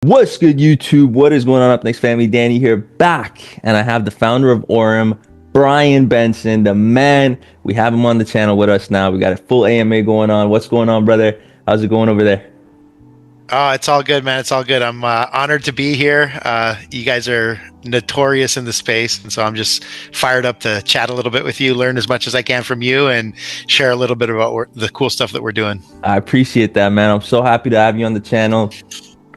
What's good, YouTube? What is going on up next, family? Danny here, back, and I have the founder of AURUM, Bryan Benson, the man. We have him on the channel with us now. We got a full AMA going on. What's going on, brother? How's it going over there? Oh, it's all good, man. It's all good. I'm honored to be here. You guys are notorious in the space, and so I'm just fired up to chat a little bit with you, learn as much as I can from you, and share a little bit about the cool stuff that we're doing. I appreciate that, man. I'm so happy to have you on the channel.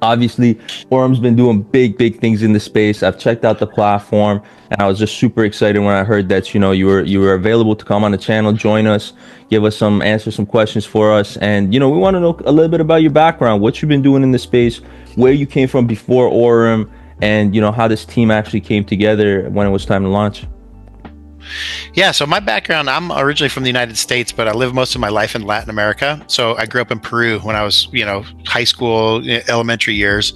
Obviously, AURUM's been doing big things in the space. I've checked out the platform, and I was just super excited when I heard that you were available to come on the channel, join us, give us answer some questions for us. And we want to know a little bit about your background, what you've been doing in the space, where you came from before AURUM, and how this team actually came together when it was time to launch. Yeah, so my background, I'm originally from the United States, but I lived most of my life in Latin America. So I grew up in Peru when I was, high school, elementary years.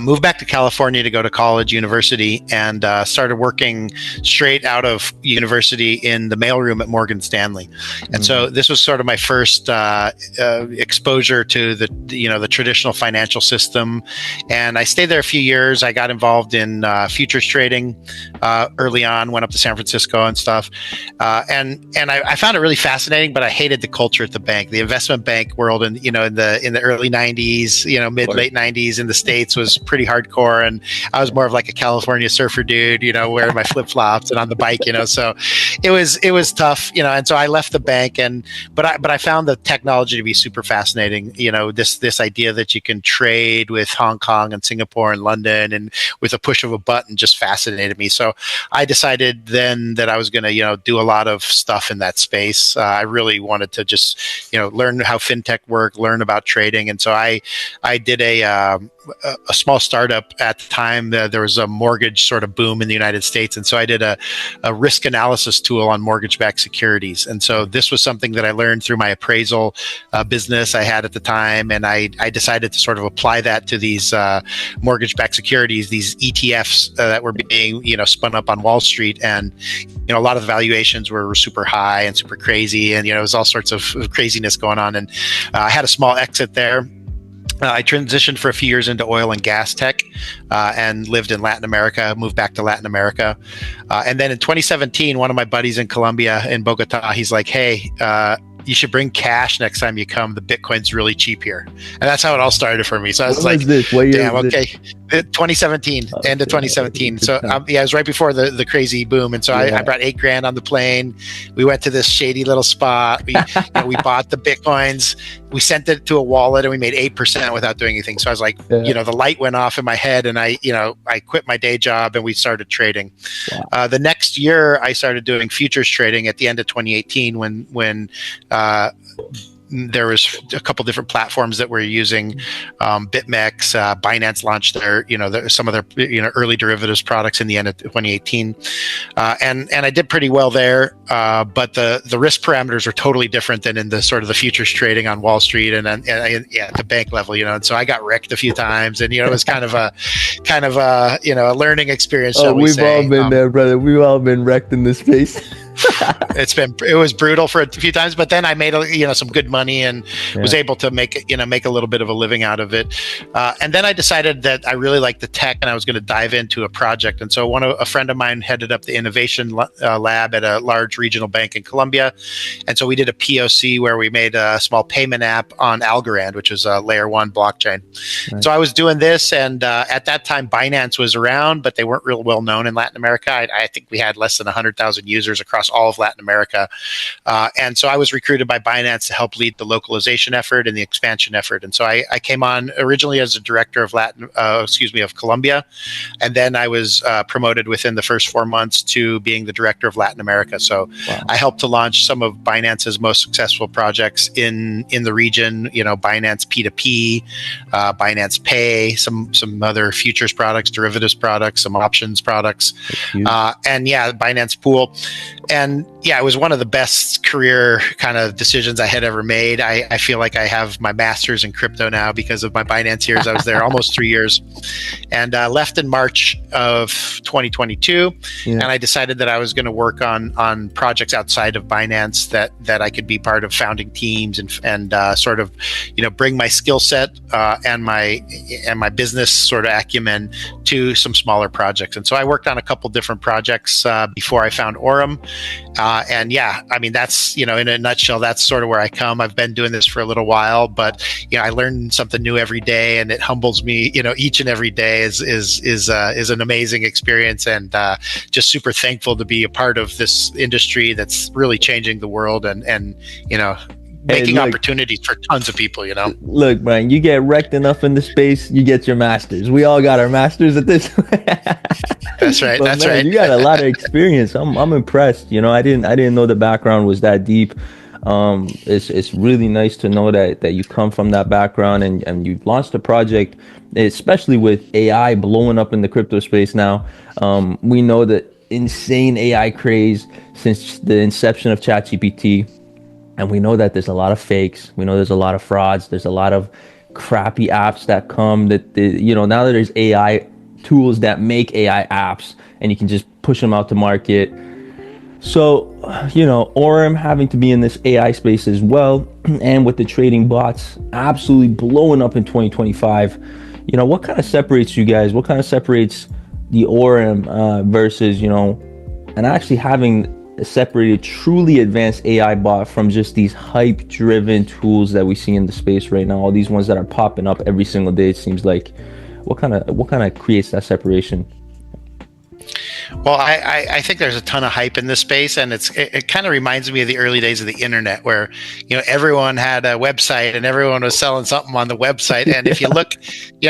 Moved back to California to go to college, university, and started working straight out of university in the mailroom at Morgan Stanley. And so this was sort of my first exposure to the traditional financial system. And I stayed there a few years. I got involved in futures trading early on, went up to San Francisco and stuff. And I found it really fascinating, but I hated the culture at the bank. The investment bank world in the early 90s, late 90s in the States was pretty hardcore. And I was more of like a California surfer dude, wearing my flip-flops and on the bike, so it was tough, and so I left the bank but I found the technology to be super fascinating. This idea that you can trade with Hong Kong and Singapore and London and with a push of a button just fascinated me. So I decided then that I was going to, do a lot of stuff in that space. I really wanted to just, learn how fintech worked, learn about trading. And so I did a small startup at the time. There was a mortgage sort of boom in the United States. And so I did a risk analysis tool on mortgage-backed securities. And so this was something that I learned through my appraisal business I had at the time. And I decided to sort of apply that to these mortgage-backed securities, these ETFs that were being, spun up on Wall Street. And, a lot of the valuations were super high and super crazy. And, it was all sorts of craziness going on. And I had a small exit there. I transitioned for a few years into oil and gas tech and lived in Latin America, moved back to Latin America. And then in 2017, one of my buddies in Colombia, in Bogota, he's like, hey, you should bring cash next time you come. The Bitcoin's really cheap here. And that's how it all started for me. So I was like, damn, okay. 2017, end of 2017. So it was right before the crazy boom. And so I brought $8,000 on the plane. We went to this shady little spot. We bought the Bitcoins. We sent it to a wallet and we made 8% without doing anything. So I was like, the light went off in my head and I quit my day job and we started trading. Wow. The next year I started doing futures trading at the end of 2018 when there was a couple different platforms that were using BitMEX. Binance launched some of their early derivatives products in the end of 2018, and I did pretty well there. But the risk parameters are totally different than in the sort of the futures trading on Wall Street and at the bank level. And so I got wrecked a few times, and it was kind of a a learning experience. We've all been there, brother. We've all been wrecked in this space. It was brutal for a few times, but then I made some good money and was able to make a little bit of a living out of it. And then I decided that I really liked the tech and I was going to dive into a project. And so a friend of mine headed up the innovation lab at a large regional bank in Colombia. And so we did a POC where we made a small payment app on Algorand, which is a layer 1 blockchain. Right. So I was doing this, and at that time Binance was around, but they weren't real well known in Latin America. I think we had less than 100,000 users across all of Latin America. And so I was recruited by Binance to help lead the localization effort and the expansion effort. And so I came on originally as a director of Colombia. And then I was promoted within the first 4 months to being the director of Latin America. So I helped to launch some of Binance's most successful projects in the region, Binance P2P, Binance Pay, some other futures products, derivatives products, some options products, and Binance Pool. And, yeah, it was one of the best career kind of decisions I had ever made. I feel like I have my master's in crypto now because of my Binance years. I was there almost 3 years, and left in March of 2022. Yeah. And I decided that I was going to work on projects outside of Binance that I could be part of founding teams and sort of, bring my skill set and my business sort of acumen to some smaller projects. And so I worked on a couple different projects before I found AURUM. And yeah, I mean, that's, in a nutshell, that's sort of where I come. I've been doing this for a little while, but, I learn something new every day, and it humbles me, each and every day is an amazing experience, and just super thankful to be a part of this industry that's really changing the world and making opportunities for tons of people, Look, Bryan, you get wrecked enough in the space, you get your masters. We all got our masters at this. That's right. But That's man, right. You got a lot of experience. I'm impressed. I didn't know the background was that deep. It's really nice to know that you come from that background and you've launched a project, especially with AI blowing up in the crypto space now. We know that insane AI craze since the inception of ChatGPT. And we know that there's a lot of fakes. We know there's a lot of frauds. There's a lot of crappy apps that come now that there's AI tools that make AI apps and you can just push them out to market. So, AURUM having to be in this AI space as well, and with the trading bots absolutely blowing up in 2025, what kind of separates you guys? What kind of separates the AURUM versus, and actually having a separated, truly advanced AI bot from just these hype-driven tools that we see in the space right now? All these ones that are popping up every single day, it seems like. What kind of creates that separation? Well, I think there's a ton of hype in this space, and it kind of reminds me of the early days of the internet, where everyone had a website and everyone was selling something on the website. And if you look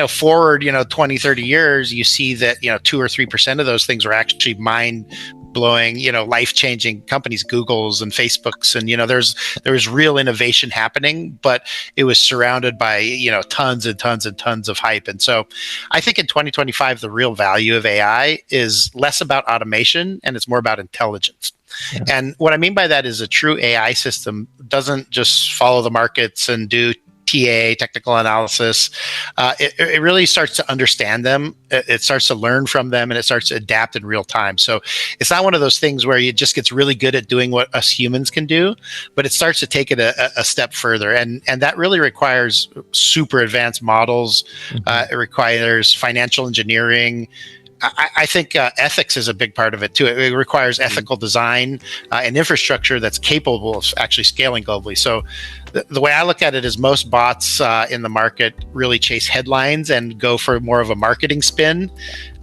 forward 20, 30 years, you see that 2 or 3% of those things were actually mind blowing, life-changing companies, Googles and Facebooks, and there was real innovation happening, but it was surrounded by tons and tons and tons of hype. And so I think in 2025 the real value of AI is less about automation and it's more about intelligence. Yeah. And what I mean by that is a true AI system doesn't just follow the markets and do TA, technical analysis. It really starts to understand them. It starts to learn from them, and it starts to adapt in real time. So it's not one of those things where it just gets really good at doing what us humans can do, but it starts to take it a step further. And that really requires super advanced models. Mm-hmm. It requires financial engineering. I think ethics is a big part of it too. It requires ethical design and infrastructure that's capable of actually scaling globally. So the way I look at it is most bots in the market really chase headlines and go for more of a marketing spin.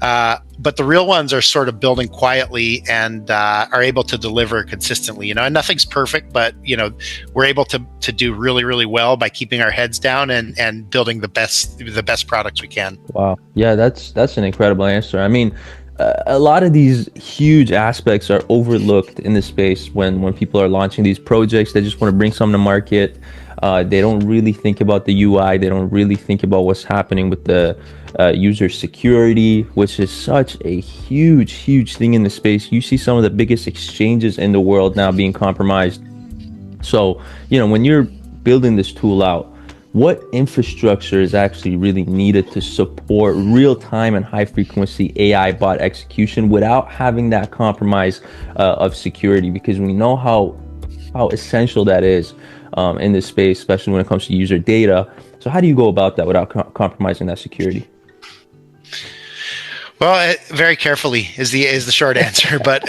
But the real ones are sort of building quietly and are able to deliver consistently, and nothing's perfect, but, we're able to do really, really well by keeping our heads down and building the best products we can. Wow. Yeah, that's an incredible answer. I mean, a lot of these huge aspects are overlooked in the space when people are launching these projects. They just want to bring something to market. They don't really think about the UI. They don't really think about what's happening with the user security, which is such a huge thing in the space. You see some of the biggest exchanges in the world now being compromised. So, when you're building this tool out, what infrastructure is actually really needed to support real-time and high-frequency AI bot execution without having that compromise of security? Because we know how essential that is in this space, especially when it comes to user data. So how do you go about that without compromising that security? Well, very carefully is the short answer. But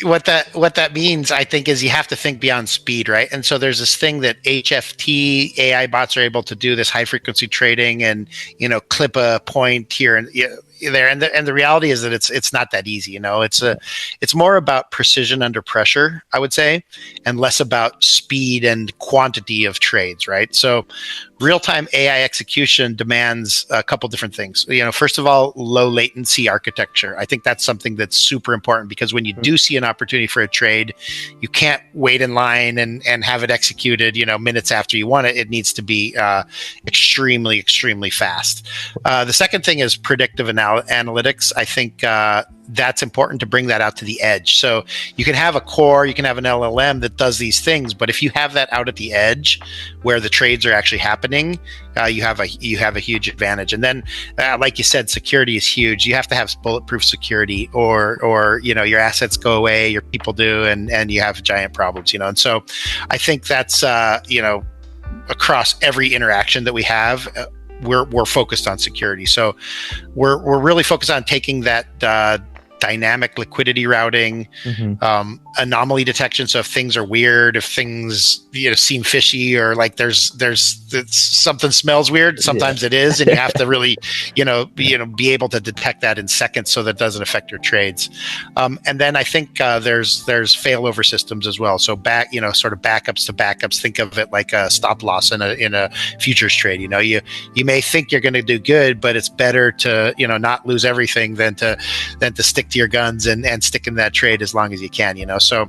what that means, I think, is you have to think beyond speed, right? And so there's this thing that HFT AI bots are able to do, this high frequency trading, and clip a point here and there. And the reality is that it's not that easy. It's more about precision under pressure, I would say, and less about speed and quantity of trades, right? So real-time AI execution demands a couple different things. First of all, low latency architecture. I think that's something that's super important, because when you do see an opportunity for a trade, you can't wait in line and have it executed, minutes after you want it. It needs to be extremely fast. The second thing is predictive analysis. analytics, I think that's important to bring that out to the edge. So you can have a core, you can have an LLM that does these things, but if you have that out at the edge where the trades are actually happening, you have a huge advantage. And then, like you said, security is huge. You have to have bulletproof security, or your assets go away, your people do, and you have giant problems. And so I think that's across every interaction that we have. We're focused on security. So we're really focused on taking that dynamic liquidity routing, anomaly detection. So if things are weird, if things seem fishy, or like there's something smells weird, sometimes it is, and you have to really be able to detect that in seconds so that it doesn't affect your trades. And then I think there's failover systems as well. So sort of backups to backups. Think of it like a stop loss in a futures trade. You may think you're going to do good, but it's better to not lose everything than to stick to your guns and stick in that trade as long as you can. So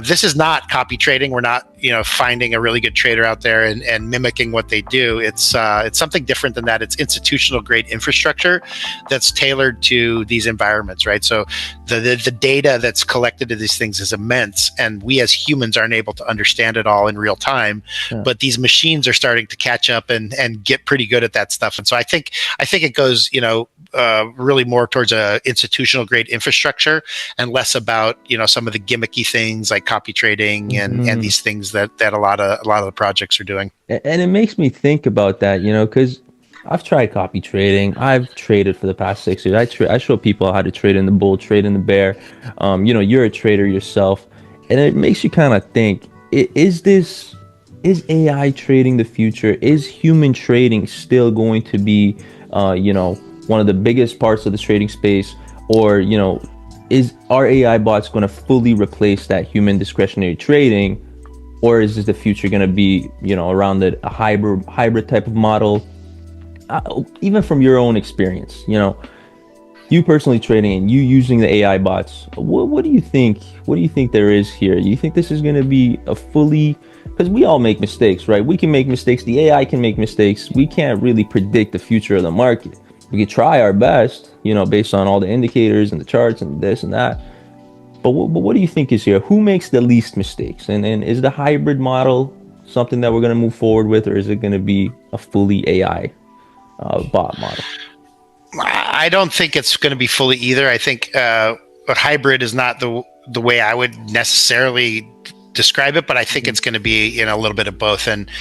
this is not copy trading. We're not finding a really good trader out there and mimicking what they do. It's something different than that. It's institutional grade infrastructure that's tailored to these environments, right? So the data that's collected in these things is immense, and we as humans aren't able to understand it all in real time. Yeah. But these machines are starting to catch up and get pretty good at that stuff. And so I think it goes really more towards a institutional grade infrastructure and less about some of the gimmicky things like copy trading and these things that a lot of the projects are doing. And it makes me think about that, because I've tried copy trading. I've traded for the past 6 years. I show people how to trade in the bull, trade in the bear. You're a trader yourself, and it makes you kind of think: is AI trading the future? Is human trading still going to be, one of the biggest parts of the trading space, or are AI bots going to fully replace that human discretionary trading? Or is this the future going to be, around a hybrid type of model? Even from your own experience, you personally trading and you using the AI bots, what do you think? What do you think there is here? You think this is going to be a fully, because we all make mistakes, right? We can make mistakes. The AI can make mistakes. We can't really predict the future of the market. We can try our best, based on all the indicators and the charts and this and that. But what do you think is here? Who makes the least mistakes? And is the hybrid model something that we're going to move forward with, or is it going to be a fully AI bot model? I don't think it's going to be fully either. I think a hybrid is not the way I would necessarily describe it, but I think it's going to be a little bit of both. And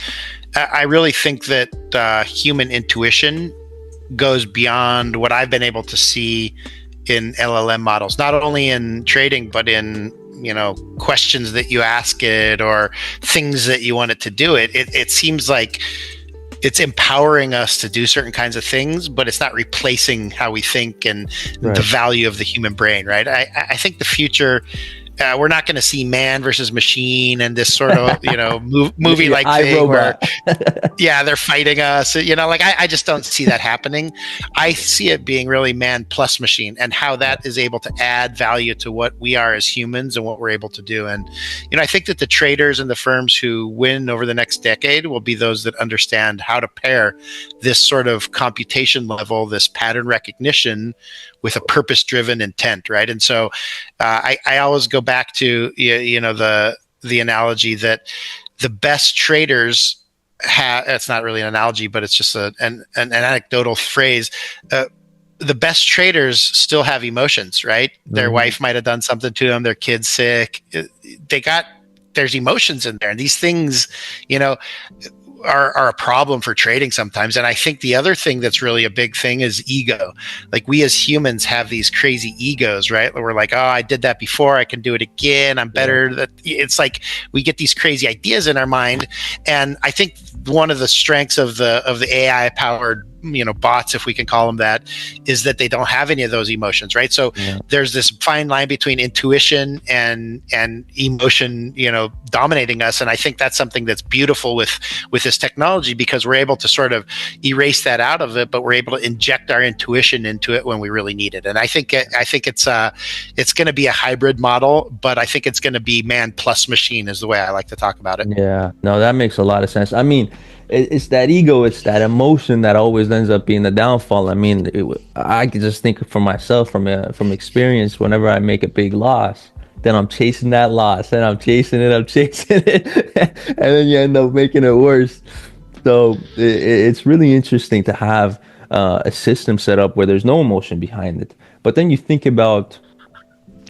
I really think that human intuition goes beyond what I've been able to see in LLM models, not only in trading, but in questions that you ask it or things that you want it to do. It seems like it's empowering us to do certain kinds of things, but it's not replacing how we think and the value of the human brain, right? I think the future, we're not going to see man versus machine and this sort of movie like thing where they're fighting us. I just don't see that happening. I see it being really man plus machine, and how that is able to add value to what we are as humans and what we're able to do. And I think that the traders and the firms who win over the next decade will be those that understand how to pair this sort of computation level, this pattern recognition, with a purpose-driven intent, right? And so I always go back to the analogy that the best traders have. It's not really an analogy, but it's just an anecdotal phrase. The best traders still have emotions, right? Their wife might have done something to them. Their kid's sick. There's emotions in there, and these things, are a problem for trading sometimes. And I think the other thing that's really a big thing is ego. Like, we as humans have these crazy egos, right? We're like, oh, I did that before, I can do it again, I'm better. That it's like we get these crazy ideas in our mind. And I think one of the strengths of the AI powered bots, if we can call them that, is that they don't have any of those emotions, right? So there's this fine line between intuition and emotion, dominating us. And I think that's something that's beautiful with this technology, because we're able to sort of erase that out of it, but we're able to inject our intuition into it when we really need it. And I think it's going to be a hybrid model, but I think it's going to be man plus machine is the way I like to talk about it. Yeah, no, that makes a lot of sense. I mean, it's that ego, it's that emotion that always ends up being the downfall. I mean, I could just think for myself from experience. Whenever I make a big loss, then I'm chasing that loss, and I'm chasing it, and then you end up making it worse. So it's really interesting to have a system set up where there's no emotion behind it. But then you think about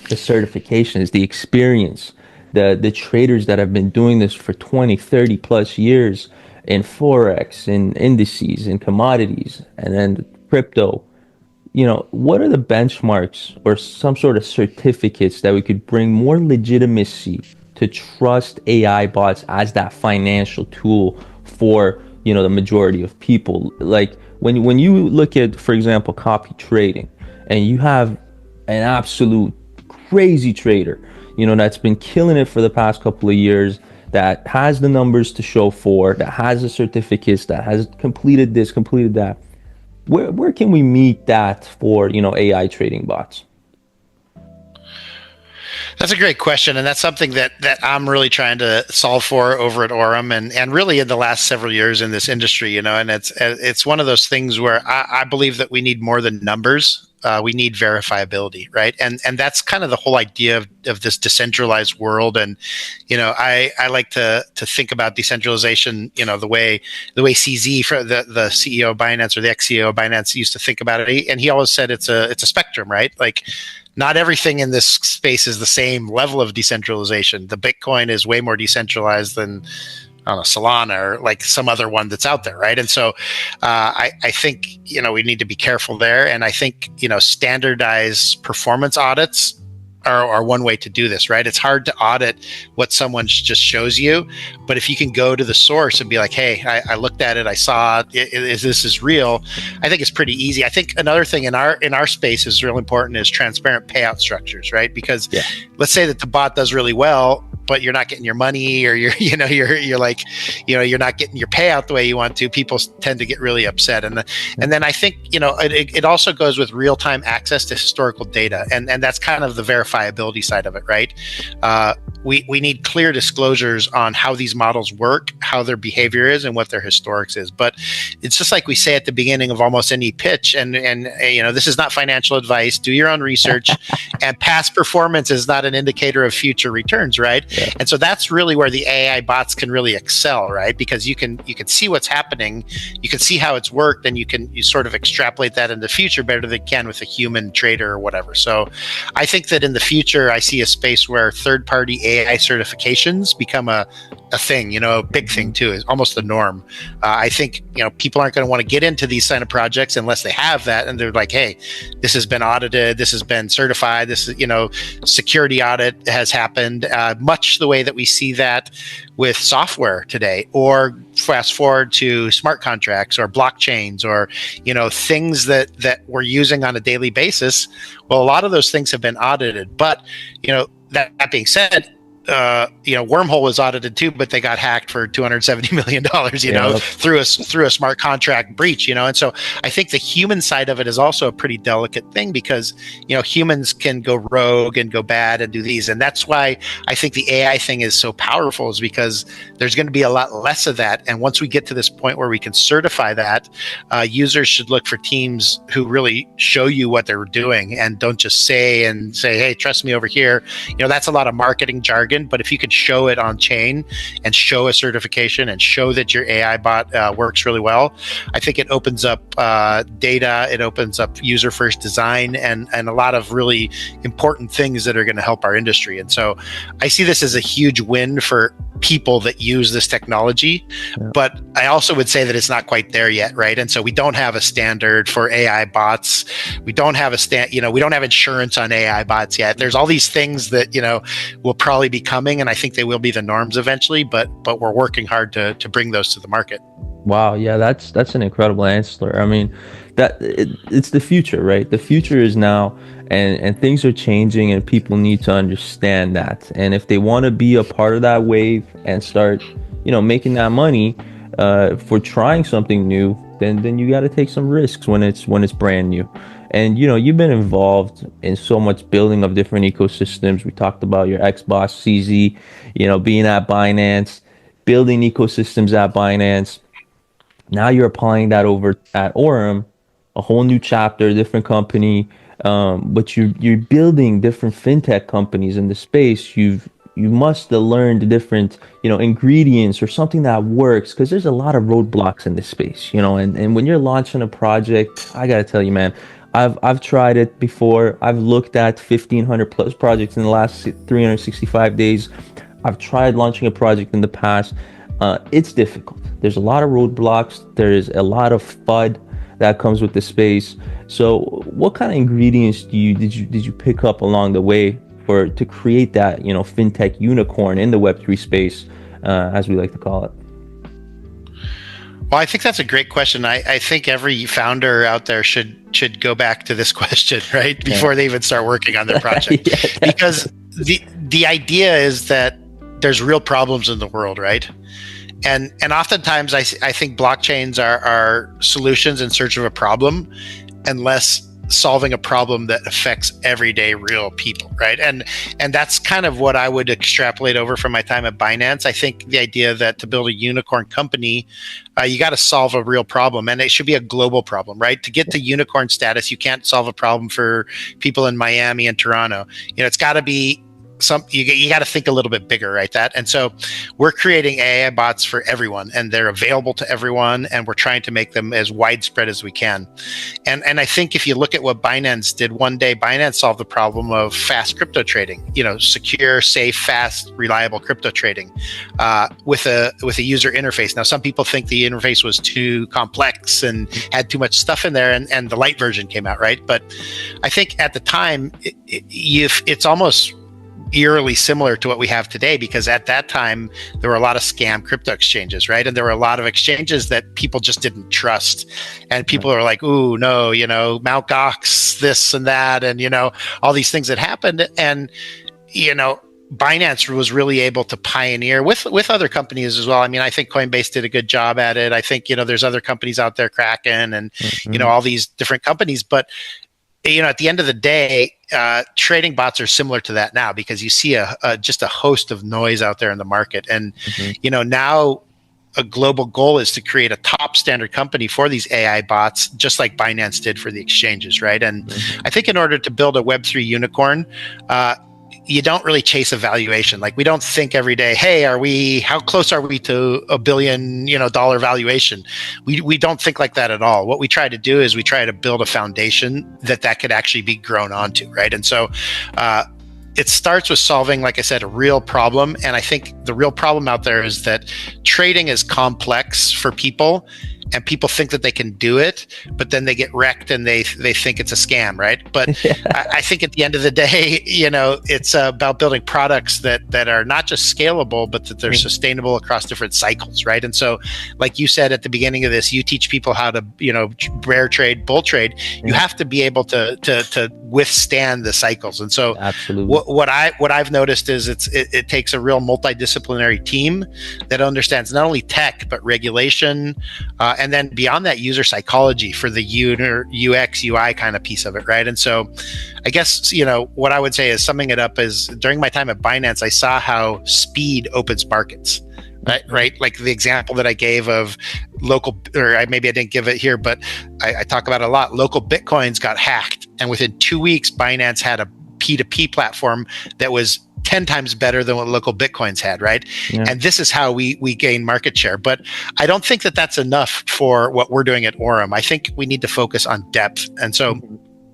the certifications, the experience, the traders that have been doing this for 20, 30 plus years in forex, in indices, in commodities, and then crypto. What are the benchmarks or some sort of certificates that we could bring more legitimacy to trust AI bots as that financial tool for, the majority of people? Like when you look at, for example, copy trading, and you have an absolute crazy trader, that's been killing it for the past couple of years, that has the numbers to show for, that has the certificates, that has completed this, completed that. Where can we meet that for, AI trading bots? That's a great question, and that's something that I'm really trying to solve for over at Aurum, and really in the last several years in this industry. And it's one of those things where I believe that we need more than numbers. We need verifiability, right? And that's kind of the whole idea of this decentralized world. And I like to think about decentralization, the way CZ, for the CEO of Binance, or the ex-CEO of Binance, used to think about it. And he always said it's a spectrum, right? Like, not everything in this space is the same level of decentralization. The Bitcoin is way more decentralized than, I don't know, Solana or like some other one that's out there, right? And so I think we need to be careful there. And I think standardized performance audits are one way to do this, right? It's hard to audit what someone just shows you, but if you can go to the source and be like, hey, I looked at it, I saw this is real, I think it's pretty easy. I think another thing in our space is really important is transparent payout structures, right? Because let's say that the bot does really well, but you're not getting your money, or you're like, you're not getting your payout the way you want to. People tend to get really upset, and then I think it also goes with real time access to historical data, and that's kind of the verifiability side of it, right? We need clear disclosures on how these models work, how their behavior is, and what their historics is. But it's just like we say at the beginning of almost any pitch, and this is not financial advice. Do your own research, and past performance is not an indicator of future returns, right? Yeah. And so that's really where the AI bots can really excel, right? Because you can see what's happening, you can see how it's worked, and you sort of extrapolate that in the future better than you can with a human trader or whatever. So I think that in the future, I see a space where third-party AI certifications become a thing, a big thing too, is almost the norm. I think, people aren't going to want to get into these kind of projects unless they have that. And they're like, hey, this has been audited, this has been certified, this is, security audit has happened, much the way that we see that with software today, or fast forward to smart contracts or blockchains, or, things that we're using on a daily basis. Well, a lot of those things have been audited, but, that being said, Wormhole was audited too, but they got hacked for $270 million, through a smart contract breach, and so I think the human side of it is also a pretty delicate thing, because humans can go rogue and go bad and do these, and that's why I think the AI thing is so powerful, is because there's going to be a lot less of that. And once we get to this point where we can certify that, users should look for teams who really show you what they're doing, and don't just say, hey, trust me over here. That's a lot of marketing jargon. But if you can show it on chain and show a certification and show that your AI bot works really well, I think it opens up data, it opens up user first design, and a lot of really important things that are going to help our industry. And so I see this as a huge win for people that use this technology, but I also would say that it's not quite there yet, right? And so we don't have a standard for AI bots. We don't have we don't have insurance on AI bots yet. There's all these things that will probably be coming, and I think they will be the norms eventually. But we're working hard to bring those to the market. Wow, yeah, that's an incredible answer. I mean, it's the future, right? The future is now, and things are changing, and people need to understand that. And if they want to be a part of that wave and start, making that money for trying something new, then you got to take some risks when it's brand new. And you've been involved in so much building of different ecosystems. We talked about your ex-boss CZ, being at Binance, building ecosystems at Binance. Now you're applying that over at Aurum, a whole new chapter, different company, but you're building different fintech companies in the space. You must have learned the different, ingredients or something that works, because there's a lot of roadblocks in this space, and when you're launching a project, I gotta tell you, man, I've tried it before. I've looked at 1,500 plus projects in the last 365 days. I've tried launching a project in the past. It's difficult. There's a lot of roadblocks. There's a lot of FUD that comes with the space. So, what kind of ingredients did you pick up along the way to create that fintech unicorn in the Web3 space, as we like to call it? Well, I think that's a great question. I think every founder out there should go back to this question, right, before they even start working on their project, Yeah, because the idea is that there's real problems in the world, right? And oftentimes I think blockchains are solutions in search of a problem, unless solving a problem that affects everyday real people, right? And that's kind of what I would extrapolate over from my time at Binance. I think the idea that to build a unicorn company, you got to solve a real problem, and it should be a global problem, right? To get to unicorn status, you can't solve a problem for people in Miami and Toronto. It's got to be you got to think a little bit bigger, right? And so we're creating AI bots for everyone, and they're available to everyone, and we're trying to make them as widespread as we can. And I think if you look at what Binance did one day, Binance solved the problem of fast crypto trading, secure, safe, fast, reliable crypto trading, with a user interface. Now, some people think the interface was too complex and had too much stuff in there, and the light version came out, right? But I think at the time, it's almost eerily similar to what we have today, because at that time there were a lot of scam crypto exchanges, right? And there were a lot of exchanges that people just didn't trust, and people are like, ooh, no, Mt. Gox, this and that, and all these things that happened. And Binance was really able to pioneer with other companies as well. I mean, I think Coinbase did a good job at it. I think there's other companies out there, Kraken, and all these different companies. But at the end of the day, trading bots are similar to that now, because you see just a host of noise out there in the market. And, now a global goal is to create a top standard company for these AI bots, just like Binance did for the exchanges, right? And I think in order to build a Web3 unicorn, you don't really chase a valuation. Like, we don't think every day, hey, how close are we to $1 billion, dollar valuation? We don't think like that at all. What we try to do is we try to build a foundation that could actually be grown onto, right? And so, it starts with solving, like I said, a real problem. And I think the real problem out there is that trading is complex for people, and people think that they can do it, but then they get wrecked and they think it's a scam, right? But yeah. I think at the end of the day, it's about building products that are not just scalable, but that they're sustainable across different cycles, right? And so, like you said at the beginning of this, you teach people how to, bear trade, bull trade. You have to be able to withstand the cycles. And so, absolutely, what I've noticed is it takes a real multidisciplinary team that understands not only tech but regulation. And then beyond that, user psychology for the UX, UI kind of piece of it, right? And so I guess, what I would say is, summing it up, is during my time at Binance, I saw how speed opens markets, right? Like the example that I gave of local, or maybe I didn't give it here, but I talk about it a lot. Local Bitcoins got hacked. And within 2 weeks, Binance had a P2P platform that was 10 times better than what local Bitcoins had, right? Yeah. And this is how we gain market share. But I don't think that that's enough for what we're doing at Aurum. I think we need to focus on depth. And so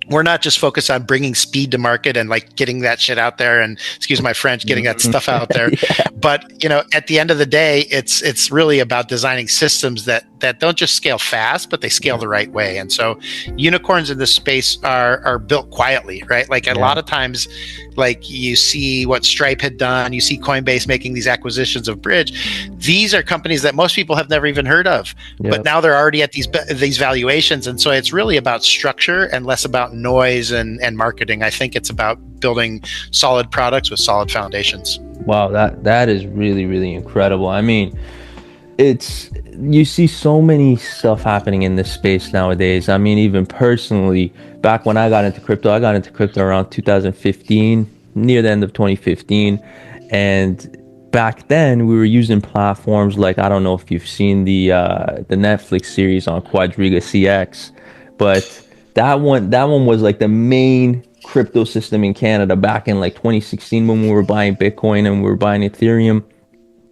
we're not just focused on bringing speed to market and like getting that shit out there, and excuse my French, getting that stuff out there. Yeah. But at the end of the day, it's really about designing systems that don't just scale fast, but they scale the right way. And so unicorns in this space are built quietly, right? Like a lot of times, like you see what Stripe had done, you see Coinbase making these acquisitions of Bridge. These are companies that most people have never even heard of, but now they're already at these valuations. And so it's really about structure and less about noise and marketing. I think it's about building solid products with solid foundations. Wow, that is really, really incredible. I mean, you see so many stuff happening in this space nowadays. I mean, even personally, back when I got into crypto around 2015, near the end of 2015. And back then we were using platforms like, I don't know if you've seen the Netflix series on Quadriga CX, but that one was like the main crypto system in Canada back in like 2016 when we were buying Bitcoin and we were buying Ethereum.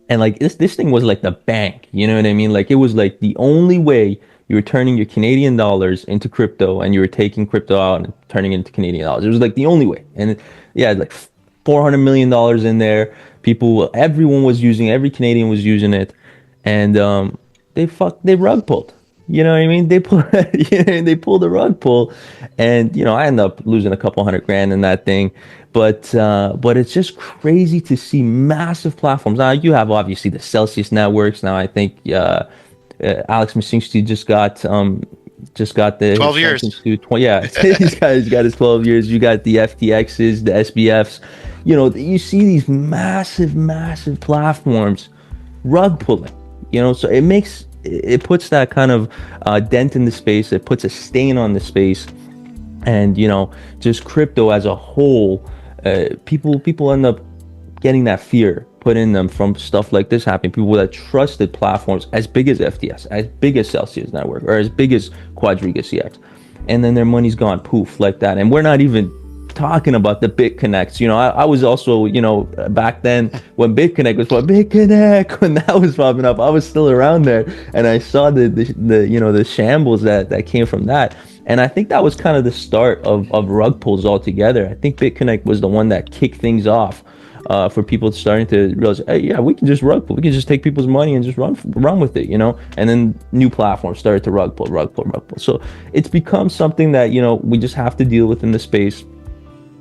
And like this thing was like the bank, you know what I mean? Like it was like the only way you were turning your Canadian dollars into crypto and you were taking crypto out and turning it into Canadian dollars. It was like the only way. And yeah, like $400 million in there. Everyone was using, every Canadian was using it, and they rug pulled. You know what I mean? They pull, they pulled the rug pull, and I ended up losing a couple hundred grand in that thing. But it's just crazy to see massive platforms. Now you have obviously the Celsius networks. Now I think Alex Masinski just got his 12 years. sentence to 20. Yeah, he's got his 12 years. You got the FTXs, the SBFs. You see these massive platforms rug pulling. So it puts that kind of dent in the space. It puts a stain on the space, and just crypto as a whole. People end up getting that fear put in them from stuff like this happening. People that trusted platforms as big as FTS, as big as Celsius Network, or as big as Quadriga CX, and then their money's gone poof like that. And we're not even talking about the BitConnects. I was also, back then when BitConnect, when that was popping up, I was still around there, and I saw the shambles that came from that. And I think that was kind of the start of rug pulls altogether. I think BitConnect was the one that kicked things off for people starting to realize, hey, yeah, we can just rug pull. We can just take people's money and just run with it, And then new platforms started to rug pull. So it's become something that, we just have to deal with in the space.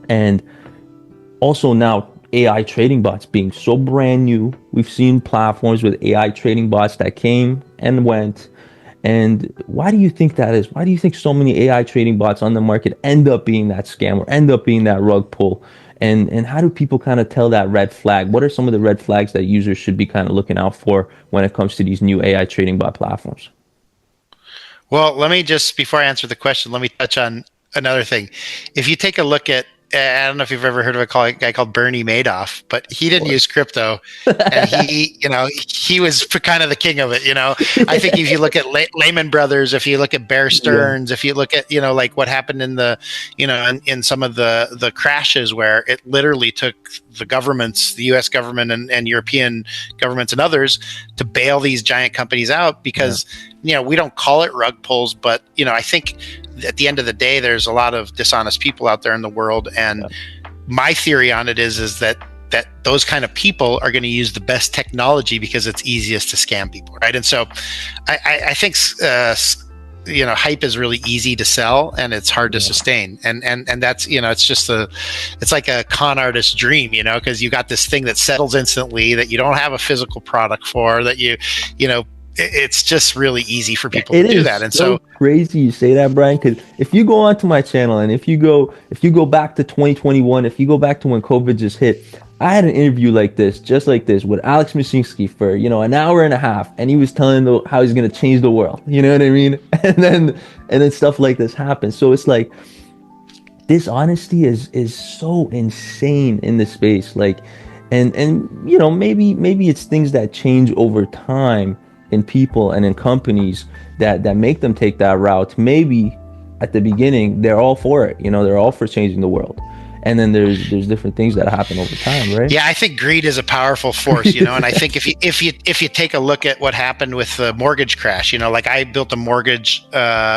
And also now AI trading bots being so brand new. We've seen platforms with AI trading bots that came and went. And why do you think that is? Why do you think so many AI trading bots on the market end up being that scam or end up being that rug pull? And how do people kind of tell that red flag? What are some of the red flags that users should be kind of looking out for when it comes to these new AI trading bot platforms? Well, let me just, before I answer the question, let me touch on another thing. If you take a look at, I don't know if you've ever heard of a guy called Bernie Madoff, but he didn't use crypto, and he was kind of the king of it. I think if you look at Lehman Brothers, if you look at Bear Stearns, if you look at like what happened in the in some of the crashes where it literally took the governments, the U.S. government and European governments and others to bail these giant companies out because we don't call it rug pulls, but I think at the end of the day, there's a lot of dishonest people out there in the world. And my theory on it is that those kind of people are going to use the best technology because it's easiest to scam people, right? And so I think hype is really easy to sell and it's hard to sustain. And that's, it's like a con artist's dream, because you got this thing that settles instantly, that you don't have a physical product for, that it's just really easy for people to do that. And so crazy you say that, Bryan, because if you go onto my channel and if you go back to 2021, if you go back to when COVID just hit, I had an interview just like this with Alex Masinski for an hour and a half, and he was telling how he's going to change the world. You know what I mean? And then stuff like this happens. So it's like this honesty is so insane in the space. And maybe it's things that change over time in people and in companies that make them take that route. Maybe at the beginning they're all for it, they're all for changing the world, and then there's different things that happen over time, right? Yeah, I think greed is a powerful force, and I think if you take a look at what happened with the mortgage crash, like I built a mortgage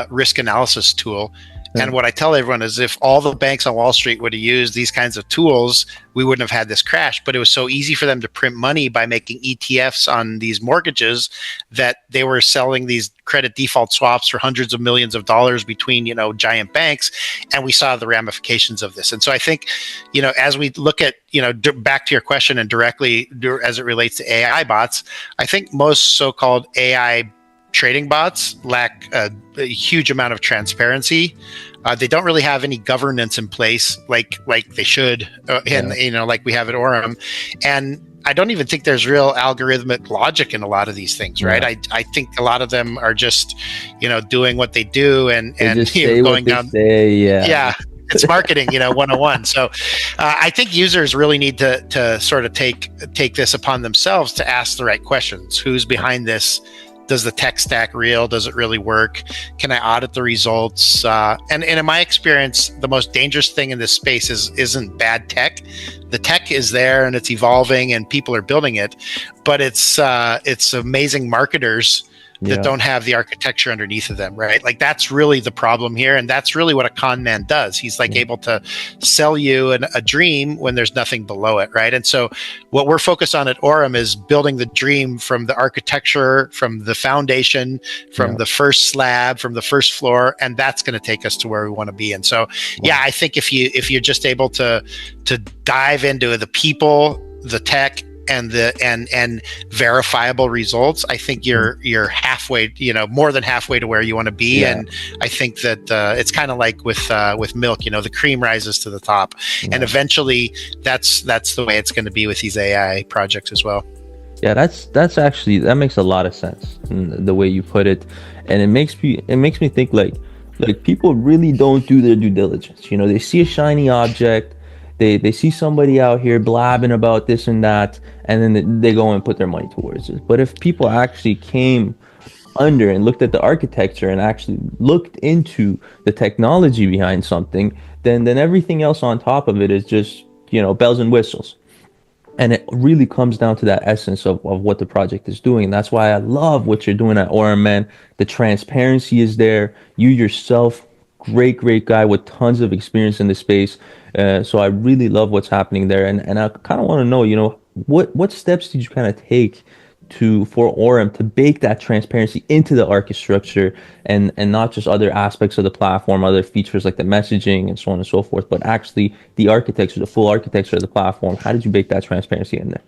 risk analysis tool. And what I tell everyone is if all the banks on Wall Street would have used these kinds of tools, we wouldn't have had this crash. But it was so easy for them to print money by making ETFs on these mortgages that they were selling these credit default swaps for hundreds of millions of dollars between, giant banks. And we saw the ramifications of this. And so I think, as we look at, back to your question and directly as it relates to AI bots, I think most so-called AI trading bots lack a huge amount of transparency. They don't really have any governance in place like they should, and like we have at AURUM. And I don't even think there's real algorithmic logic in a lot of these things, right? I think a lot of them are just, doing what they do and just say going down. Say, yeah. It's marketing, 101. So I think users really need to sort of take this upon themselves to ask the right questions. Who's behind this? Does the tech stack real? Does it really work? Can I audit the results? And in my experience, the most dangerous thing in this space isn't bad tech. The tech is there and it's evolving and people are building it, but it's amazing marketers that don't have the architecture underneath of them, right? Like that's really the problem here. And that's really what a con man does. He's like able to sell you a dream when there's nothing below it, right? And so what we're focused on at Aurum is building the dream from the architecture, from the foundation, from the first slab, from the first floor, and that's going to take us to where we want to be. And so, I think if you're just able to dive into the people, the tech, and verifiable results, I think you're halfway, more than halfway to where you want to be. And I think that it's kind of like with milk, the cream rises to the top, and eventually that's the way it's going to be with these AI projects as well. Yeah, that's actually, that makes a lot of sense in the way you put it, and it makes me think like people really don't do their due diligence. They see a shiny object. They see somebody out here blabbing about this and that, and then they go and put their money towards it. But if people actually came under and looked at the architecture and actually looked into the technology behind something, then everything else on top of it is just, bells and whistles. And it really comes down to that essence of what the project is doing. And that's why I love what you're doing at Aurum, man. The transparency is there. You yourself, great guy with tons of experience in the space. So I really love what's happening there. And I kind of want to know, what steps did you kind of take for Aurum to bake that transparency into the architecture and not just other aspects of the platform, other features like the messaging and so on and so forth, but actually the architecture, the full architecture of the platform. How did you bake that transparency in there?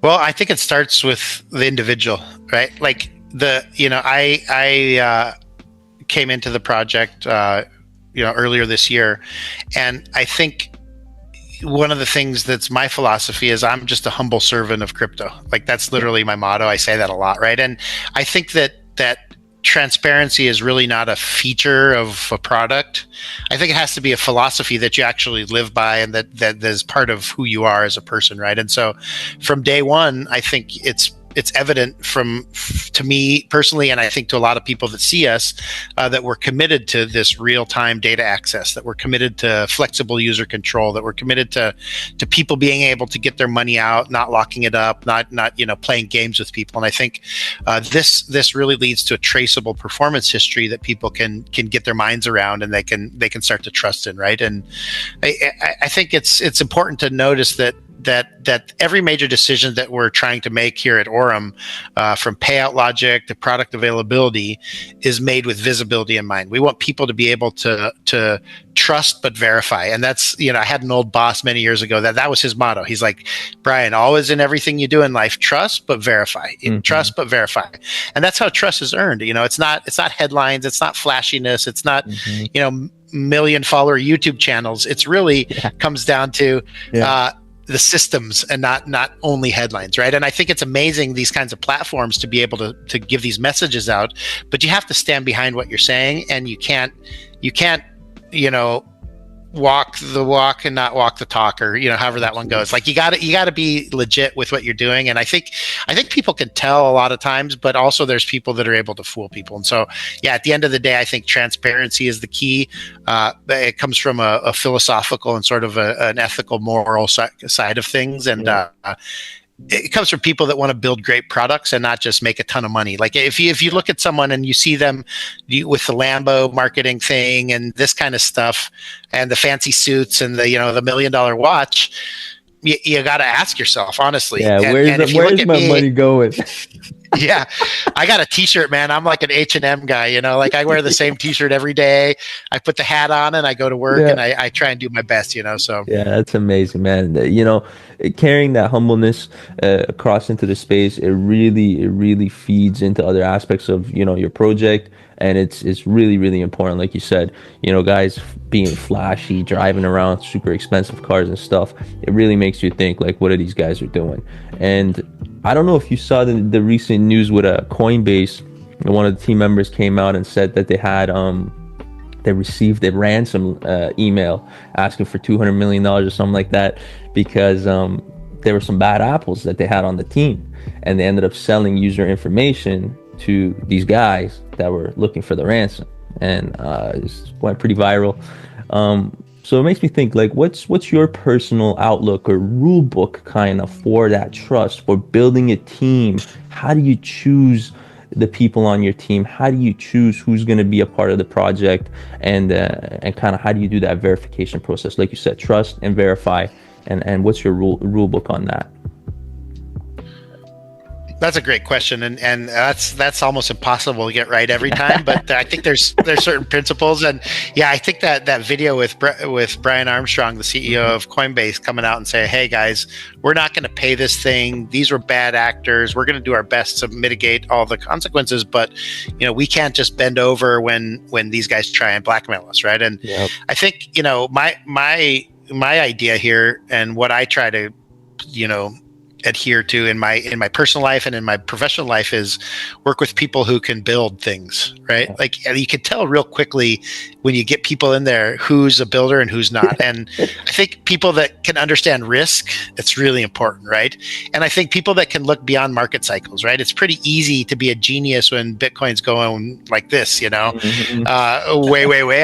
Well, I think it starts with the individual, right? Like I came into the project, earlier this year, and I think one of the things that's my philosophy is I'm just a humble servant of crypto. Like that's literally my motto. I say that a lot, right? And I think that transparency is really not a feature of a product. I think it has to be a philosophy that you actually live by and that is part of who you are as a person, right? And so from day one, I think it's evident to me personally, and I think to a lot of people that see us, that we're committed to this real-time data access, that we're committed to flexible user control, that we're committed to people being able to get their money out, not locking it up, not playing games with people. And I think this really leads to a traceable performance history that people can get their minds around and they can start to trust in, right? And I think it's important to notice that every major decision that we're trying to make here at Aurum, from payout logic to product availability, is made with visibility in mind. We want people to be able to trust but verify. And that's, I had an old boss many years ago that was his motto. He's like, Bryan, always in everything you do in life, trust but verify. Trust but verify. And that's how trust is earned. It's not headlines, it's not flashiness, it's not million follower YouTube channels. It's really comes down to the systems and not only headlines, right? And I think it's amazing, these kinds of platforms, to be able to give these messages out, but you have to stand behind what you're saying, and you can't walk the walk and not walk the talk, or however that one goes. Like you got to be legit with what you're doing. And I think people can tell a lot of times, but also there's people that are able to fool people. And so at the end of the day, I think transparency is the key. It comes from a philosophical and sort of an ethical, moral side of things, and it comes from people that want to build great products and not just make a ton of money. Like if you look at someone and you see them with the Lambo marketing thing and this kind of stuff and the fancy suits and the $1 million watch, you got to ask yourself, honestly. Yeah, where's my money going? Yeah, I got a T-shirt, man. I'm like an H&M guy, like I wear the same T-shirt every day. I put the hat on and I go to work and I try and do my best, so. Yeah, that's amazing, man. Carrying that humbleness across into the space, it really feeds into other aspects of, your project. And it's really, really important. Like you said, guys being flashy, driving around super expensive cars and stuff, it really makes you think, like, what are these guys are doing? And I don't know if you saw the recent news with Coinbase. One of the team members came out and said that they had they received a ransom email asking for $200 million or something like that, because there were some bad apples that they had on the team, and they ended up selling user information to these guys that were looking for the ransom, and it went pretty viral. So it makes me think, like, what's your personal outlook or rule book kind of for that trust, for building a team? How do you choose the people on your team? How do you choose who's going to be a part of the project, and kind of how do you do that verification process? Like you said, trust and verify, and what's your rule book on that? That's a great question, and that's almost impossible to get right every time. But I think there's certain principles, and yeah, I think that video with Bryan Armstrong, the CEO of Coinbase, coming out and saying, "Hey guys, we're not going to pay this thing. These were bad actors. We're going to do our best to mitigate all the consequences, but we can't just bend over when these guys try and blackmail us, right?" And yep. I think my idea here, and what I try to adhere to in my personal life and in my professional life, is work with people who can build things, right? Yeah. Like, you can tell real quickly when you get people in there who's a builder and who's not. And I think people that can understand risk, it's really important, right? And I think people that can look beyond market cycles, right? It's pretty easy to be a genius when Bitcoin's going like this, way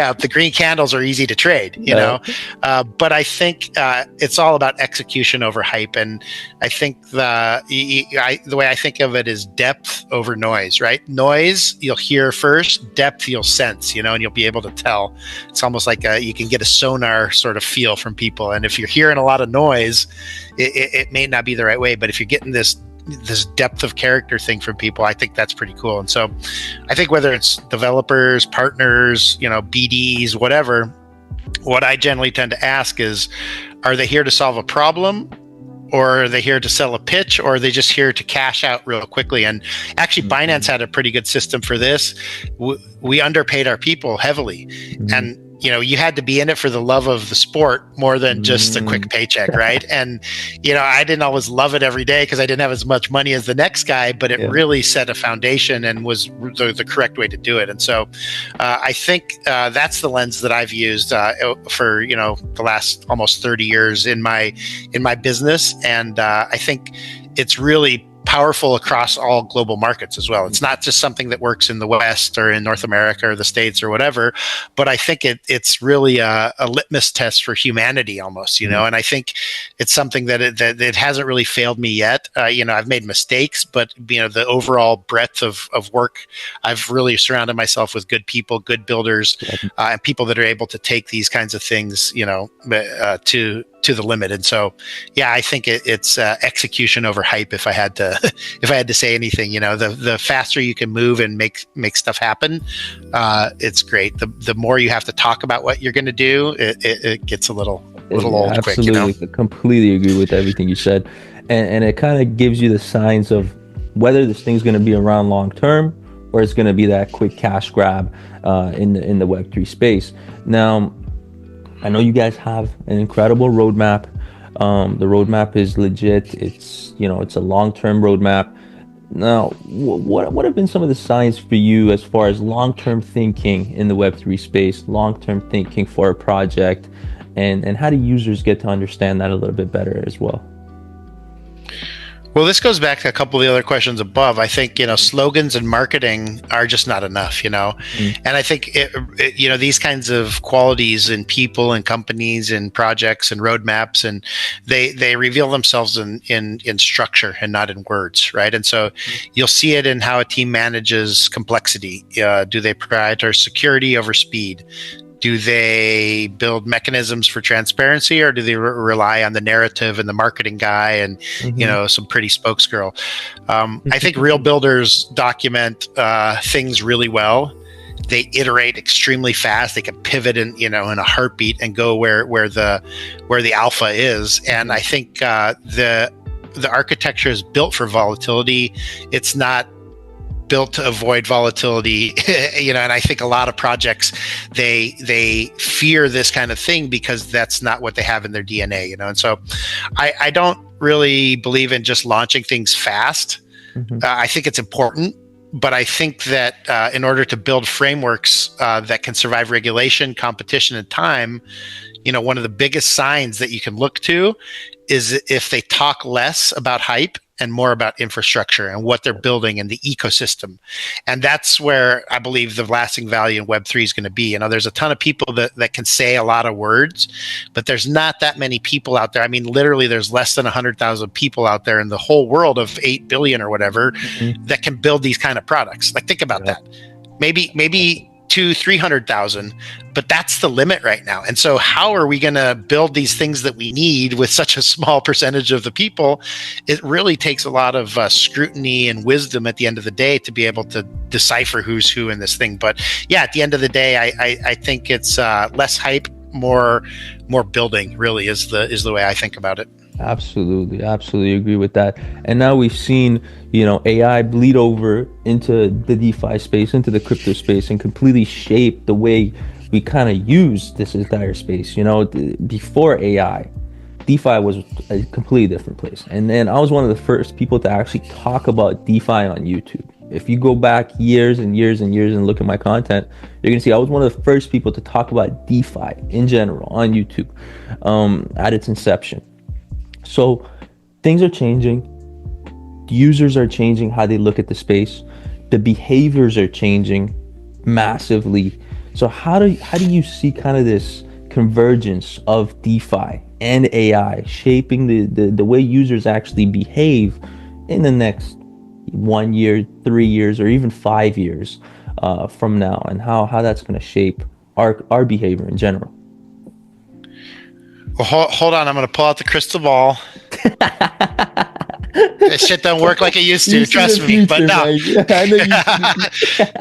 up. The green candles are easy to trade, but I think it's all about execution over hype. And I think the way I think of it is depth over noise, right? Noise, you'll hear first. Depth, you'll sense, and you'll be able to tell. It's almost like you can get a sonar sort of feel from people. And if you're hearing a lot of noise, it may not be the right way. But if you're getting this depth of character thing from people, I think that's pretty cool. And so I think whether it's developers, partners, BDs, whatever, what I generally tend to ask is, are they here to solve a problem? Or are they here to sell a pitch, or are they just here to cash out real quickly? And actually, Binance had a pretty good system for this. We underpaid our people heavily. And, you had to be in it for the love of the sport more than just a quick paycheck, right? And, I didn't always love it every day because I didn't have as much money as the next guy, but it really set a foundation and was the correct way to do it. And so I think that's the lens that I've used for, the last almost 30 years in my business. And I think it's really powerful across all global markets as well. It's not just something that works in the West or in North America or the States or whatever, but I think it's really a litmus test for humanity almost, and I think it's something that it hasn't really failed me yet. I've made mistakes, but the overall breadth of work, I've really surrounded myself with good people, good builders, and people that are able to take these kinds of things, to the limit. And so, yeah, I think it's execution over hype. If I had to say anything, the faster you can move and make stuff happen, it's great. The more you have to talk about what you're going to do, it gets a little old quick. Absolutely, completely agree with everything you said, and it kind of gives you the signs of whether this thing's going to be around long term or it's going to be that quick cash grab in the Web3 space. Now, I know you guys have an incredible roadmap. The roadmap is legit. It's it's a long-term roadmap. Now, what have been some of the signs for you as far as long-term thinking in the Web3 space, long-term thinking for a project, and how do users get to understand that a little bit better as well? Well, this goes back to a couple of the other questions above. I think, slogans and marketing are just not enough, And I think, these kinds of qualities in people and companies and projects and roadmaps, and they reveal themselves in structure and not in words, right? And so you'll see it in how a team manages complexity. Do they prioritize security over speed? Do they build mechanisms for transparency, or do they rely on the narrative and the marketing guy and some pretty spokesgirl? I think real builders document things really well. They iterate extremely fast. They can pivot in a heartbeat and go where the alpha is. And I think the architecture is built for volatility. It's not built to avoid volatility, and I think a lot of projects, they fear this kind of thing because that's not what they have in their DNA, and so I don't really believe in just launching things fast. I think it's important, but I think that in order to build frameworks that can survive regulation, competition, and time, one of the biggest signs that you can look to is if they talk less about hype and more about infrastructure and what they're building and the ecosystem. And that's where I believe the lasting value in Web3 is going to be. There's a ton of people that can say a lot of words, but there's not that many people out there. I mean, literally, there's less than 100,000 people out there in the whole world of 8 billion or whatever that can build these kind of products. Like, think about that. Maybe 200,000-300,000, but that's the limit right now. And so how are we going to build these things that we need with such a small percentage of the people? It really takes a lot of scrutiny and wisdom at the end of the day to be able to decipher who's who in this thing. But yeah, at the end of the day, I think it's less hype, more building, really is the way I think about it. Absolutely agree with that. And now we've seen, AI bleed over into the DeFi space, into the crypto space, and completely shape the way we kind of use this entire space. Before AI, DeFi was a completely different place. And then I was one of the first people to actually talk about DeFi on YouTube. If you go back years and years and years and look at my content, you're gonna see I was one of the first people to talk about DeFi in general on YouTube at its inception. So things are changing. Users are changing how they look at the space. The behaviors are changing massively. So how do you see kind of this convergence of DeFi and AI shaping the way users actually behave in the next 1 year, 3 years, or even 5 years from now, and how that's going to shape our behavior in general? Well, hold on. I'm going to pull out the crystal ball. This shit don't work like it used to. Trust me. But no.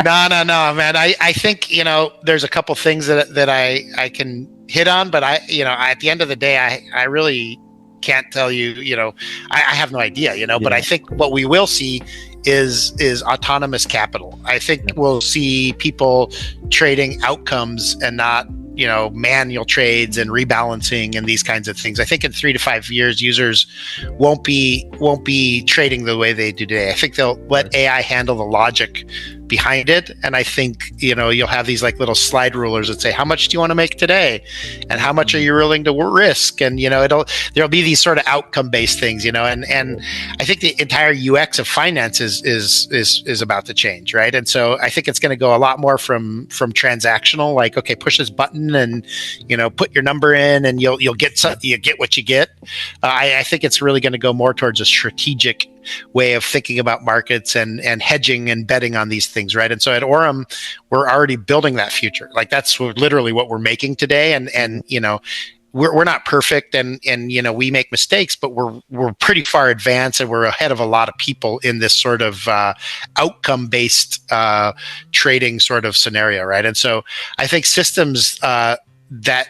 No, man. I think, there's a couple things that I can hit on, but at the end of the day, I really can't tell you, I have no idea, but I think what we will see is autonomous capital. I think we'll see people trading outcomes and not manual trades and rebalancing and these kinds of things. I think in 3 to 5 years, users won't be trading the way they do today. I think they'll let AI handle the logic behind it. And I think, you'll have these like little slide rulers that say, how much do you want to make today? And how much are you willing to risk? And, there'll be these sort of outcome based things, and I think the entire UX of finance is about to change. Right. And so I think it's going to go a lot more from transactional, like, okay, push this button and, put your number in and you'll get you get what you get. I think it's really going to go more towards a strategic way of thinking about markets and hedging and betting on these things, right? And so at Aurum, we're already building that future. Like that's literally what we're making today. And we're not perfect, and we make mistakes, but we're pretty far advanced, and we're ahead of a lot of people in this sort of outcome based trading sort of scenario, right? And so I think systems that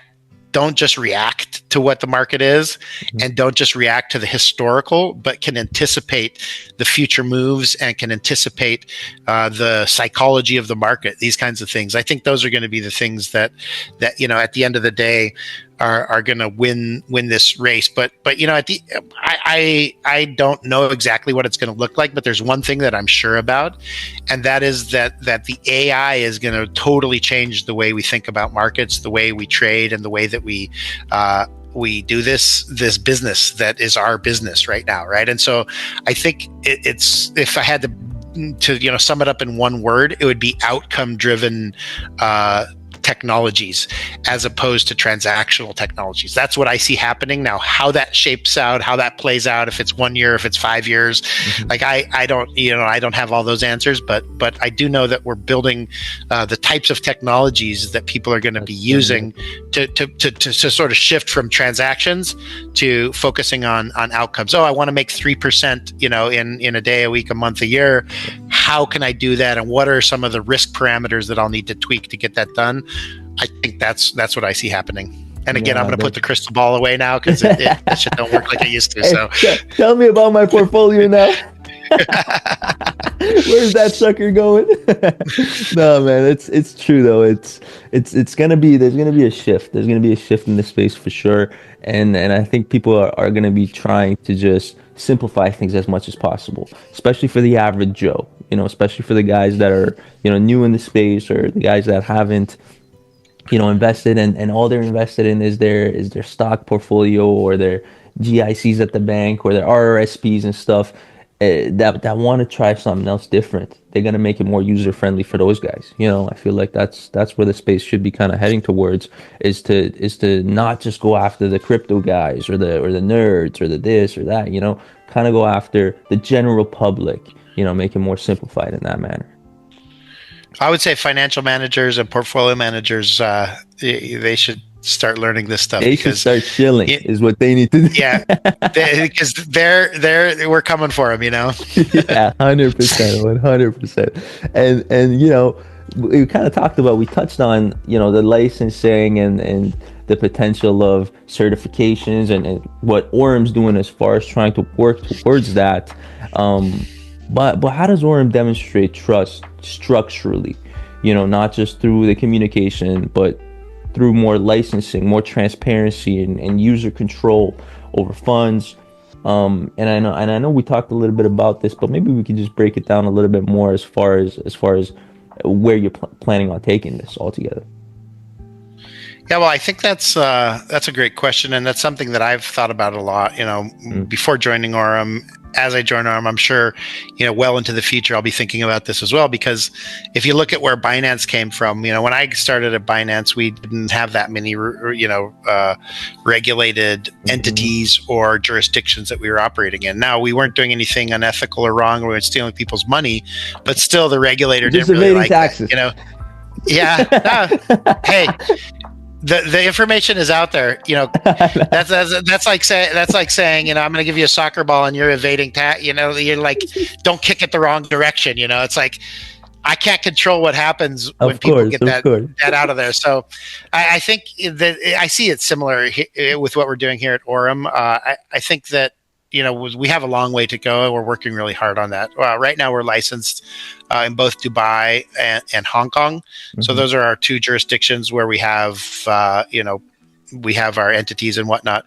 don't just react to what the market is and don't just react to the historical, but can anticipate the future moves and can anticipate the psychology of the market, these kinds of things. I think those are going to be the things that at the end of the day are going to win this race. But I don't know exactly what it's going to look like, but there's one thing that I'm sure about, and that is that the AI is going to totally change the way we think about markets, the way we trade, and the way that we do this business that is our business right now, right? And so I think it's, if I had to sum it up in one word, it would be outcome driven technologies as opposed to transactional technologies. That's what I see happening now. How that shapes out, how that plays out, if it's 1 year, if it's 5 years, like I don't have all those answers, but I do know that we're building the types of technologies that people are going to be using to sort of shift from transactions to focusing on outcomes. Oh, I want to make 3%, in a day, a week, a month, a year. How can I do that? And what are some of the risk parameters that I'll need to tweak to get that done? I think that's what I see happening. And again, I'm going to put the crystal ball away now because that shit don't work like it used to. So tell me about my portfolio now. Where's that sucker going? No, man, it's true though. It's gonna be, there's gonna be a shift. There's gonna be a shift in this space for sure. And I think people are gonna be trying to just simplify things as much as possible, especially for the average Joe. especially for the guys that are, new in the space, or the guys that haven't, invested, and all they're invested in is their stock portfolio, or their GICs at the bank, or their RRSPs and stuff, that want to try something else different. They're gonna make it more user friendly for those guys. I feel like that's where the space should be kind of heading towards, is to not just go after the crypto guys, or the nerds, or the this or that. Kind of go after the general public. Make it more simplified in that manner. I would say financial managers and portfolio managers, they should start learning this stuff They should because, start chilling, y- is what they need to do. yeah, because we're coming for them, Yeah, 100%, 100%. And we kind of talked about, we touched on, the licensing, and the potential of certifications, and what Orum's doing as far as trying to work towards that. But how does Orum demonstrate trust structurally? Not just through the communication, but through more licensing, more transparency, and user control over funds. And I know we talked a little bit about this, but maybe we could just break it down a little bit more, as far as where you're planning on taking this altogether. Yeah, well, I think that's a great question, and that's something that I've thought about a lot. Before joining Aurum, as I join Aurum, I'm sure, well into the future, I'll be thinking about this as well. Because if you look at where Binance came from, when I started at Binance, we didn't have that many, regulated entities or jurisdictions that we were operating in. Now, we weren't doing anything unethical or wrong. We weren't stealing people's money, but still, the regulator Just didn't really evading like taxes. that. Yeah. Hey, the information is out there. That's like saying, I'm going to give you a soccer ball and you're evading tax. You're like, don't kick it the wrong direction. It's like, I can't control what happens when people get that out of there. So I think that I see it similar with what we're doing here at Aurum. I think that, we have a long way to go, and we're working really hard on that. Right now, we're licensed in both Dubai and Hong Kong. Mm-hmm. So those are our two jurisdictions where we have, we have our entities and whatnot.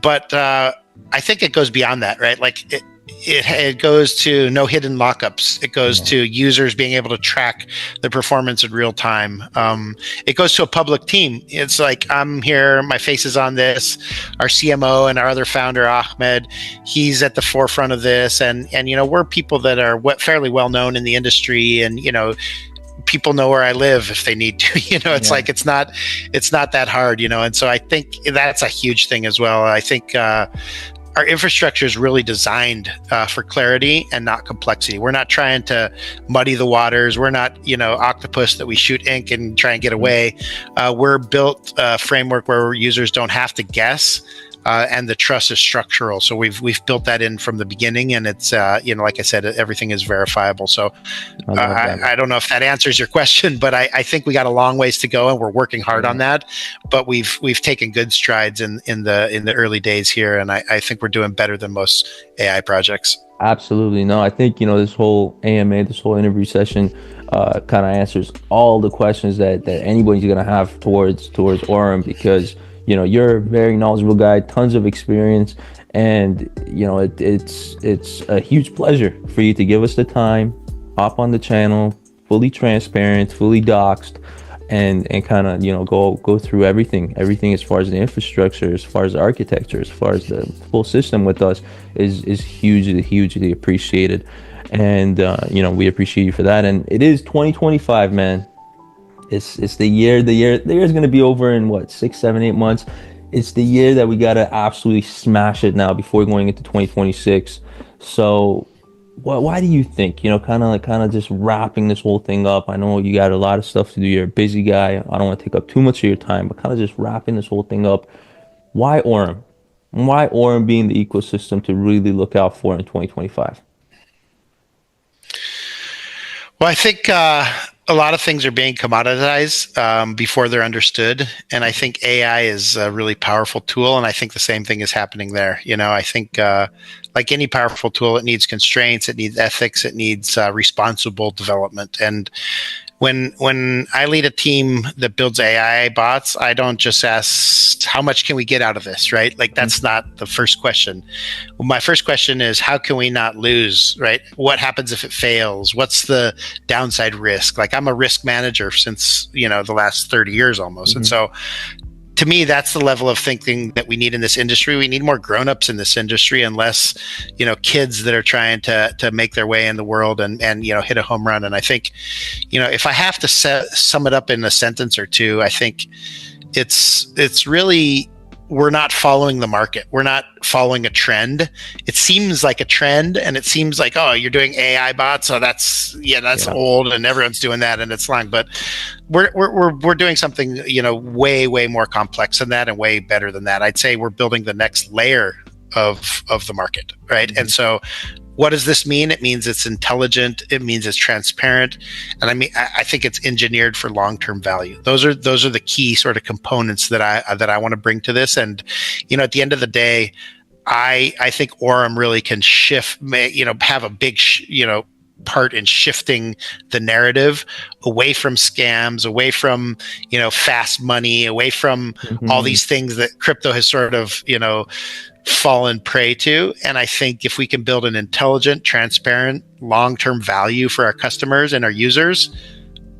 But I think it goes beyond that, right? Like it goes to no hidden lockups. It goes to users being able to track the performance in real time. It goes to a public team. It's like, I'm here, my face is on this. Our CMO and our other founder, Ahmed, he's at the forefront of this. And we're people that are fairly well known in the industry, and, people know where I live if they need to. It's like, it's not that hard, and so I think that's a huge thing as well. I think our infrastructure is really designed for clarity and not complexity. We're not trying to muddy the waters. We're not, octopus that we shoot ink and try and get away. We're built a framework where users don't have to guess. And the trust is structural. So we've built that in from the beginning, and it's like I said, everything is verifiable. So I don't know if that answers your question, but I think we got a long ways to go, and we're working hard on that. But we've taken good strides in the early days here, and I think we're doing better than most AI projects. Absolutely. No, I think this whole AMA, this whole interview session, kind of answers all the questions that anybody's gonna have towards Aurum, because you're a very knowledgeable guy, tons of experience, and it's a huge pleasure for you to give us the time, hop on the channel, fully transparent, fully doxed, and kind of go through everything as far as the infrastructure, as far as the architecture, as far as the full system with us is hugely appreciated. And we appreciate you for that. And it is 2025, man. It's the year. The year is going to be over in what, 6, 7, 8 months. It's the year that we got to absolutely smash it now before going into 2026. So why do you think, kind of just wrapping this whole thing up? I know you got a lot of stuff to do. You're a busy guy. I don't want to take up too much of your time, but kind of just wrapping this whole thing up. Why Aurum? Why Aurum being the ecosystem to really look out for in 2025? Well, I think a lot of things are being commoditized before they're understood. And I think AI is a really powerful tool. And I think the same thing is happening there. I think like any powerful tool, it needs constraints, it needs ethics, it needs responsible development. And when I lead a team that builds AI bots, I don't just ask how much can we get out of this, right? Like that's not the first question. Well, my first question is how can we not lose, right? What happens if it fails? What's the downside risk? Like I'm a risk manager since, the last 30 years almost. And so to me, that's the level of thinking that we need in this industry. We need more grown-ups in this industry and less, kids that are trying to make their way in the world and hit a home run. And I think, if I have to sum it up in a sentence or two, I think it's really, we're not following the market. We're not following a trend. It seems like a trend, and it seems like, oh, you're doing AI bots, so that's old, and everyone's doing that, and it's long. But we're doing something way more complex than that, and way better than that. I'd say we're building the next layer of the market, right? And so, what does this mean? It means it's intelligent. It means it's transparent, and I think it's engineered for long-term value. Those are the key sort of components that I want to bring to this. And at the end of the day, I think Aurum really can have a big part in shifting the narrative away from scams, away from fast money, away from all these things that crypto has sort of fallen prey to. And I think if we can build an intelligent, transparent, long-term value for our customers and our users,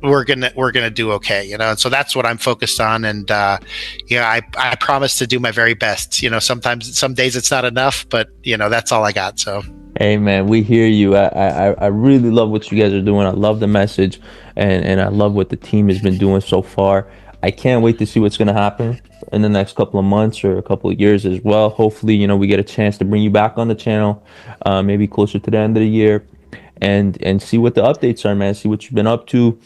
we're gonna do okay, And so that's what I'm focused on. And I promise to do my very best. Sometimes, some days it's not enough, but that's all I got. So. Hey man, we hear you. I really love what you guys are doing. I love the message, and I love what the team has been doing so far. I can't wait to see what's going to happen in the next couple of months or a couple of years as well. Hopefully, we get a chance to bring you back on the channel, maybe closer to the end of the year, and see what the updates are, man. See what you've been up to.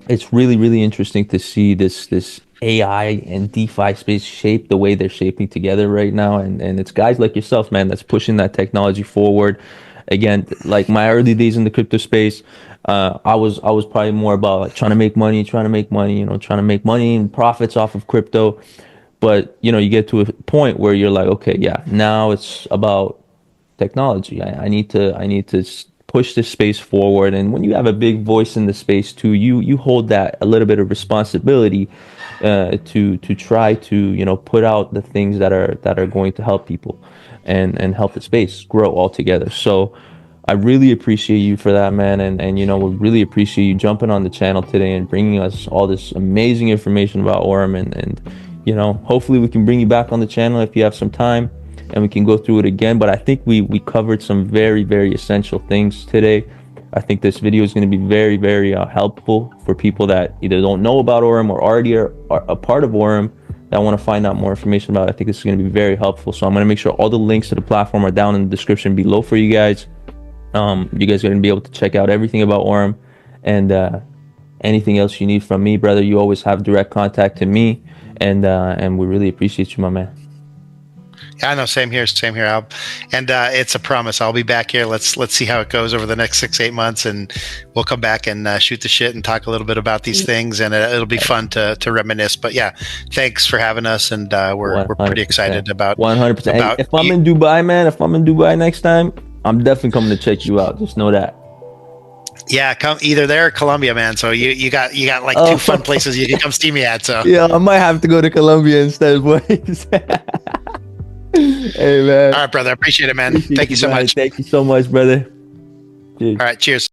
It's really interesting to see this AI and DeFi space shape the way they're shaping together right now, and it's guys like yourself, man, that's pushing that technology forward. Again, like my early days in the crypto space, I was probably more about like trying to make money and profits off of crypto. But you get to a point where you're like, okay, yeah, now it's about technology. I need to push this space forward. And when you have a big voice in the space too, you hold that a little bit of responsibility to try to put out the things that are going to help people and help the space grow altogether. So I really appreciate you for that, man. And we really appreciate you jumping on the channel today and bringing us all this amazing information about Aurum. And hopefully we can bring you back on the channel if you have some time and we can go through it again. But I think we covered some very essential things today. I think this video is going to be very helpful for people that either don't know about Aurum or already are a part of Aurum that want to find out more information about it. I think this is going to be very helpful. So I'm going to make sure all the links to the platform are down in the description below for you guys. You guys are going to be able to check out everything about Aurum, and anything else you need from me, brother, you always have direct contact to me, and we really appreciate you, my man. Yeah, I know. Same here. It's a promise. I'll be back here. Let's see how it goes over the next 6-8 months, and we'll come back and shoot the shit and talk a little bit about these things, and it'll be fun to reminisce. But yeah, thanks for having us, and we're pretty excited about 100%. If I'm in Dubai, man, next time, I'm definitely coming to check you out. Just know that. Yeah, come either there or Colombia, man. So you got like two fun places you can come see me at. So yeah, I might have to go to Colombia instead, boys. Hey man. All right, brother. I appreciate it, man. Thank you so much. Thank you so much, brother. Cheers. All right, cheers.